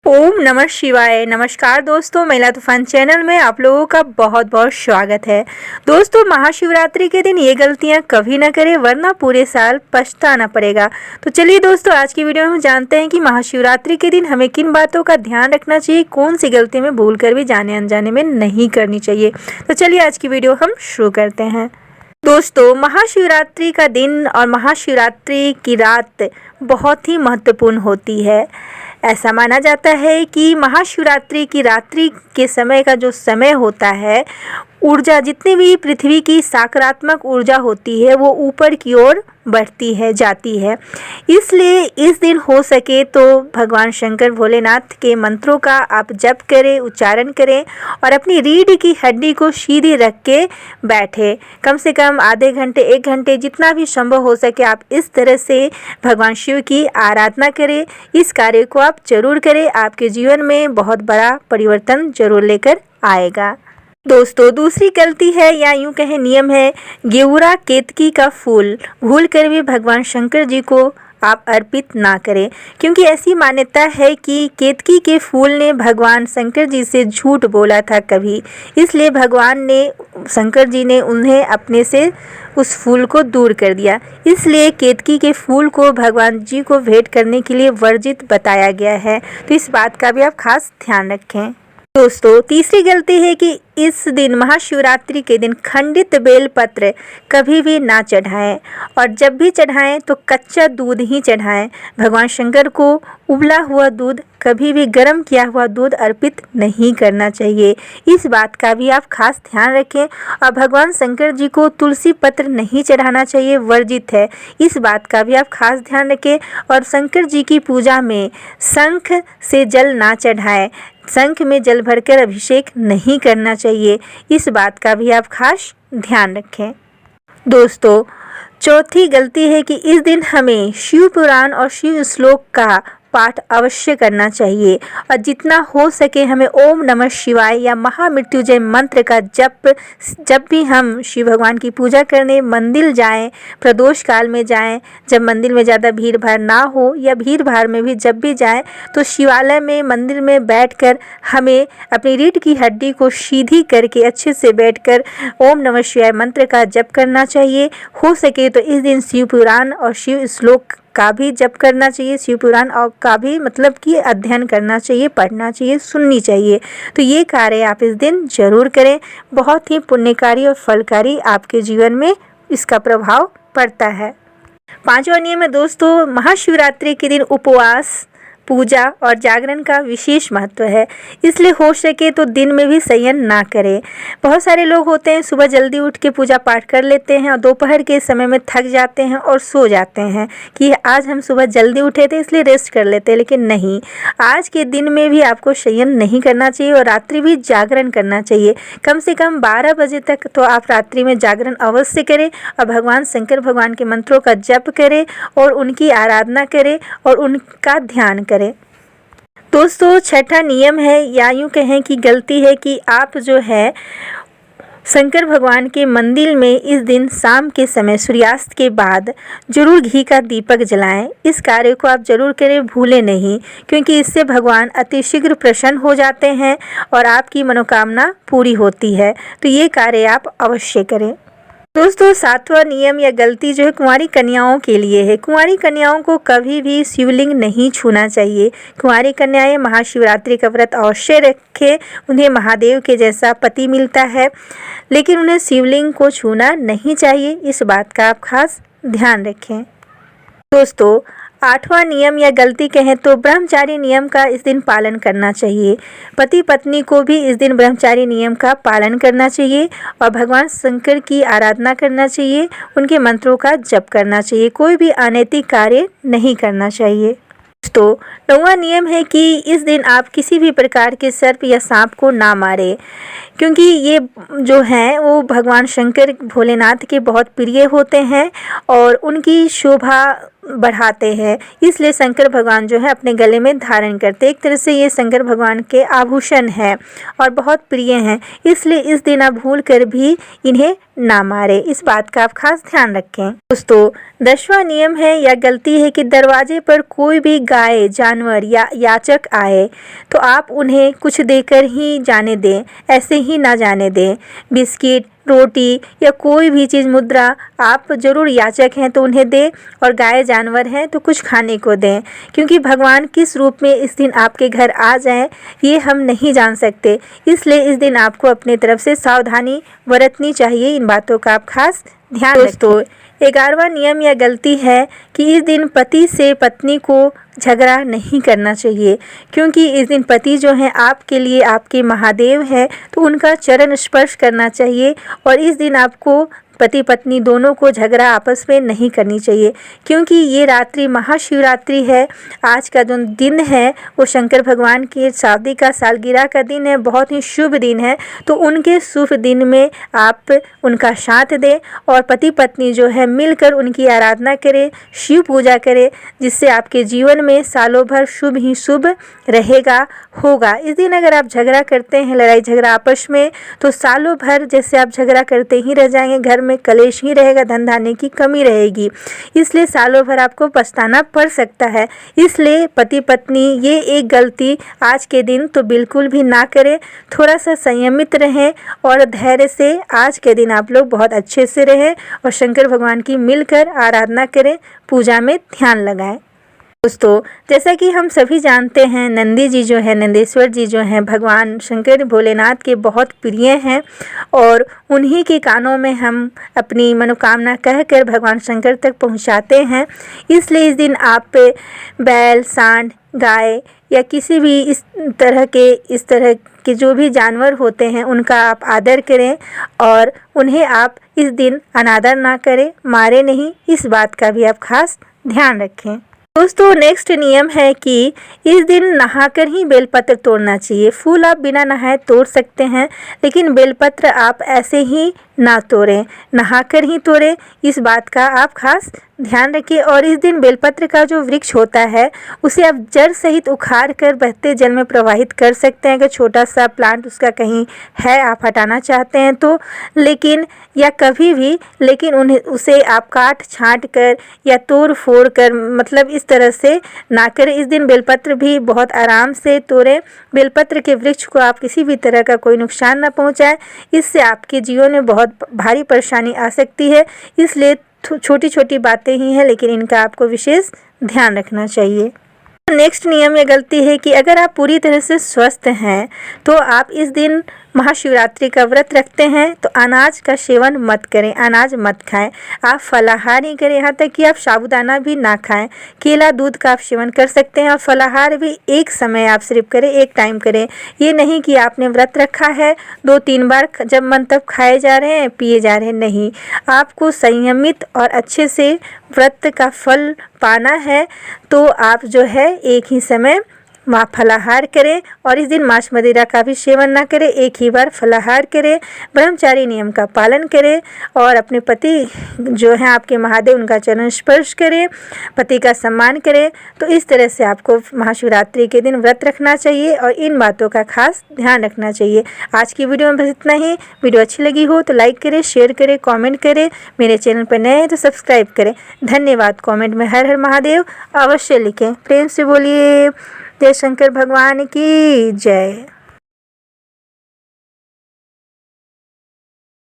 ओम नमः शिवाय। नमस्कार दोस्तों, महिला तूफान चैनल में आप लोगों का बहुत बहुत स्वागत है। दोस्तों, महाशिवरात्रि के दिन ये गलतियां कभी ना करें वरना पूरे साल पछताना पड़ेगा। तो चलिए दोस्तों, आज की वीडियो में हम जानते हैं कि महाशिवरात्रि के दिन हमें किन बातों का ध्यान रखना चाहिए, कौन सी गलती में भूल कर भी जाने अनजाने में नहीं करनी चाहिए। तो चलिए आज की वीडियो हम शुरू करते हैं। दोस्तों, महाशिवरात्रि का दिन और महाशिवरात्रि की रात बहुत ही महत्वपूर्ण होती है। ऐसा माना जाता है कि महाशिवरात्रि की रात्रि के समय का जो समय होता है, ऊर्जा जितनी भी पृथ्वी की सकारात्मक ऊर्जा होती है वो ऊपर की ओर बढ़ती है, जाती है। इसलिए इस दिन हो सके तो भगवान शंकर भोलेनाथ के मंत्रों का आप जप करें, उच्चारण करें और अपनी रीढ़ की हड्डी को सीधी रख के बैठे। कम से कम आधे घंटे, 1 घंटे, जितना भी संभव हो सके आप इस तरह से भगवान शिव की आराधना करें। इस कार्य को आप जरूर करें, आपके जीवन में बहुत बड़ा परिवर्तन जरूर लेकर आएगा। दोस्तों, दूसरी गलती है या यूं कहें नियम है, गेवरा केतकी का फूल भूल कर भी भगवान शंकर जी को आप अर्पित ना करें, क्योंकि ऐसी मान्यता है कि केतकी के फूल ने भगवान शंकर जी से झूठ बोला था कभी, इसलिए भगवान ने, शंकर जी ने उन्हें अपने से उस फूल को दूर कर दिया। इसलिए केतकी के फूल को भगवान जी को भेंट करने के लिए वर्जित बताया गया है। तो इस बात का भी आप खास ध्यान रखें। दोस्तों, तीसरी गलती है कि इस दिन, महाशिवरात्रि के दिन, खंडित बेलपत्र कभी भी ना चढ़ाएं और जब भी चढ़ाएं तो कच्चा दूध ही चढ़ाएं। भगवान शंकर को उबला हुआ दूध, कभी भी गर्म किया हुआ दूध अर्पित नहीं करना चाहिए। इस बात का भी आप खास ध्यान रखें। और भगवान शंकर जी को तुलसी पत्र नहीं चढ़ाना चाहिए, वर्जित है। इस बात का भी आप खास ध्यान रखें। और शंकर जी की पूजा में शंख से जल ना चढ़ाएं, शंख में जल भरकर अभिषेक नहीं करना चाहिए। इस बात का भी आप खास ध्यान रखें। दोस्तों, चौथी गलती है कि इस दिन हमें शिव पुराण और शिव श्लोक का पाठ अवश्य करना चाहिए और जितना हो सके हमें ओम नमः शिवाय या महामृत्युंजय मंत्र का जप, जब भी हम शिव भगवान की पूजा करने मंदिर जाएं, प्रदोष काल में जाएं, जब मंदिर में ज़्यादा भीड़ भाड़ ना हो या भीड़ भाड़ में भी जब भी जाएं, तो शिवालय में, मंदिर में बैठकर हमें अपनी रीढ़ की हड्डी को सीधी करके अच्छे से बैठकर ओम नमः शिवाय मंत्र का जप करना चाहिए। हो सके तो इस दिन शिव पुराण और शिव श्लोक का भी जप करना चाहिए, शिव पुराण और का भी मतलब कि अध्ययन करना चाहिए, पढ़ना चाहिए, सुननी चाहिए। तो ये कार्य आप इस दिन जरूर करें। बहुत ही पुण्यकारी और फलकारी आपके जीवन में इसका प्रभाव पड़ता है। 5वां नियम है दोस्तों, महाशिवरात्रि के दिन उपवास, पूजा और जागरण का विशेष महत्व है। इसलिए हो सके तो दिन में भी शयन ना करें। बहुत सारे लोग होते हैं सुबह जल्दी उठ के पूजा पाठ कर लेते हैं और दोपहर के समय में थक जाते हैं और सो जाते हैं कि आज हम सुबह जल्दी उठे थे इसलिए रेस्ट कर लेते हैं। लेकिन नहीं, आज के दिन में भी आपको शयन नहीं करना चाहिए और रात्रि भी जागरण करना चाहिए। कम से कम 12 बजे तक तो आप रात्रि में जागरण अवश्य करें और भगवान शंकर भगवान के मंत्रों का जप करें और उनकी आराधना करें और उनका ध्यान करें। दोस्तों, छठा नियम है या यूं कहें कि गलती है कि आप जो है शंकर भगवान के मंदिर में इस दिन शाम के समय सूर्यास्त के बाद जरूर घी का दीपक जलाएं। इस कार्य को आप जरूर करें, भूलें नहीं, क्योंकि इससे भगवान अतिशीघ्र प्रसन्न हो जाते हैं और आपकी मनोकामना पूरी होती है। तो ये कार्य आप अवश्य करें। दोस्तों, 7वां नियम या गलती जो है कुंवारी कन्याओं के लिए है। कुंवारी कन्याओं को कभी भी शिवलिंग नहीं छूना चाहिए। कुंवारी कन्याएं महाशिवरात्रि का व्रत अवश्य रखें, उन्हें महादेव के जैसा पति मिलता है, लेकिन उन्हें शिवलिंग को छूना नहीं चाहिए। इस बात का आप खास ध्यान रखें। दोस्तों, 8वां नियम या गलती कहें तो ब्रह्मचारी नियम का इस दिन पालन करना चाहिए। पति पत्नी को भी इस दिन ब्रह्मचारी नियम का पालन करना चाहिए और भगवान शंकर की आराधना करना चाहिए, उनके मंत्रों का जप करना चाहिए। कोई भी अनैतिक कार्य नहीं करना चाहिए। दोस्तों, 9वां नियम है कि इस दिन आप किसी भी प्रकार के सर्प या सांप को ना मारें, क्योंकि ये जो हैं वो भगवान शंकर भोलेनाथ के बहुत प्रिय होते हैं और उनकी शोभा बढ़ाते हैं, इसलिए शंकर भगवान जो है अपने गले में धारण करते हैं। एक तरह से ये शंकर भगवान के आभूषण है और बहुत प्रिय हैं, इसलिए इस दिन आप भूल कर भी इन्हें ना मारे, इस बात का आप खास ध्यान रखें। दोस्तों 10वां नियम है या गलती है कि दरवाजे पर कोई भी गाय, जानवर या याचक आए तो आप उन्हें कुछ देकर ही जाने दें, ऐसे ही ना जाने दें। बिस्किट, रोटी या कोई भी चीज़, मुद्रा आप ज़रूर याचक हैं तो उन्हें दें, और गाय जानवर हैं तो कुछ खाने को दें, क्योंकि भगवान किस रूप में इस दिन आपके घर आ जाएं ये हम नहीं जान सकते, इसलिए इस दिन आपको अपनी तरफ से सावधानी बरतनी चाहिए। इन बातों का आप खास ध्यान रखें। दोस्तों 11वां नियम या गलती है कि इस दिन पति से पत्नी को झगड़ा नहीं करना चाहिए, क्योंकि इस दिन पति जो हैं आपके लिए आपके महादेव हैं, तो उनका चरण स्पर्श करना चाहिए। और इस दिन आपको पति पत्नी दोनों को झगड़ा आपस में नहीं करनी चाहिए, क्योंकि ये रात्रि महाशिवरात्रि है। आज का जो दिन है वो शंकर भगवान की शादी का सालगिरह का दिन है, बहुत ही शुभ दिन है। तो उनके शुभ दिन में आप उनका साथ दें और पति पत्नी जो है मिलकर उनकी आराधना करें, शिव पूजा करें, जिससे आपके जीवन में सालों भर शुभ ही शुभ रहेगा होगा। इस दिन अगर आप झगड़ा करते हैं, लड़ाई झगड़ा आपस में, तो सालों भर जैसे आप झगड़ा करते ही रह जाएंगे, घर में कलेश ही रहेगा, धन धान्य की कमी रहेगी, इसलिए सालों भर आपको पछताना पड़ सकता है। इसलिए पति पत्नी ये एक गलती आज के दिन तो बिल्कुल भी ना करें, थोड़ा सा संयमित रहें और धैर्य से आज के दिन आप लोग बहुत अच्छे से रहें और शंकर भगवान की मिलकर आराधना करें, पूजा में ध्यान लगाएं। दोस्तों जैसा कि हम सभी जानते हैं, नंदी जी जो है, नंदेश्वर जी जो हैं, भगवान शंकर भोलेनाथ के बहुत प्रिय हैं और उन्हीं के कानों में हम अपनी मनोकामना कहकर भगवान शंकर तक पहुंचाते हैं। इसलिए इस दिन आप बैल, सांड, गाय या किसी भी इस तरह के जो भी जानवर होते हैं उनका आप आदर करें और उन्हें आप इस दिन अनादर ना करें, मारे नहीं, इस बात का भी आप खास ध्यान रखें। दोस्तों नेक्स्ट नियम है कि इस दिन नहाकर ही बेलपत्र तोड़ना चाहिए। फूल आप बिना नहाए तोड़ सकते हैं, लेकिन बेलपत्र आप ऐसे ही ना तोड़ें, नहाकर ही तोड़ें, इस बात का आप खास ध्यान रखिए। और इस दिन बेलपत्र का जो वृक्ष होता है उसे आप जड़ सहित उखाड़ कर बहते जल में प्रवाहित कर सकते हैं। अगर छोटा सा प्लांट उसका कहीं है, आप हटाना चाहते हैं तो, लेकिन या कभी भी, लेकिन उसे आप काट छांट कर या तोड़ फोड़ कर, मतलब इस तरह से ना करें। इस दिन बेलपत्र भी बहुत आराम से तोड़ें। बेलपत्र के वृक्ष को आप किसी भी तरह का कोई नुकसान ना पहुंचाएं, इससे आपके जीवन में बहुत भारी परेशानी आ सकती है। इसलिए छोटी छोटी बातें ही हैं, लेकिन इनका आपको विशेष ध्यान रखना चाहिए। नेक्स्ट नियम या गलती है कि अगर आप पूरी तरह से स्वस्थ हैं तो आप इस दिन महाशिवरात्रि का व्रत रखते हैं तो अनाज का सेवन मत करें, अनाज मत खाएं, आप फलाहार ही करें, यहाँ तक कि आप साबूदाना भी ना खाएं। केला, दूध का आप सेवन कर सकते हैं और फलाहार भी एक समय आप सिर्फ करें, एक टाइम करें। ये नहीं कि आपने व्रत रखा है 2-3 बार जब मन तब खाए जा रहे हैं, पिए जा रहे हैं, नहीं। आपको संयमित और अच्छे से व्रत का फल पाना है तो आप जो है एक ही समय फलाहार करें और इस दिन मांस मदिरा का भी सेवन ना करें, एक ही बार फलाहार करें, ब्रह्मचारी नियम का पालन करें और अपने पति जो हैं आपके महादेव उनका चरण स्पर्श करें, पति का सम्मान करें। तो इस तरह से आपको महाशिवरात्रि के दिन व्रत रखना चाहिए और इन बातों का खास ध्यान रखना चाहिए। आज की वीडियो में बस इतना ही। वीडियो अच्छी लगी हो तो लाइक करें, शेयर करें, कॉमेंट करें। मेरे चैनल पर नए हैं तो सब्सक्राइब करें। धन्यवाद। कॉमेंट में हर हर महादेव अवश्य लिखें। प्रेम से बोलिए जय शंकर भगवान की जय।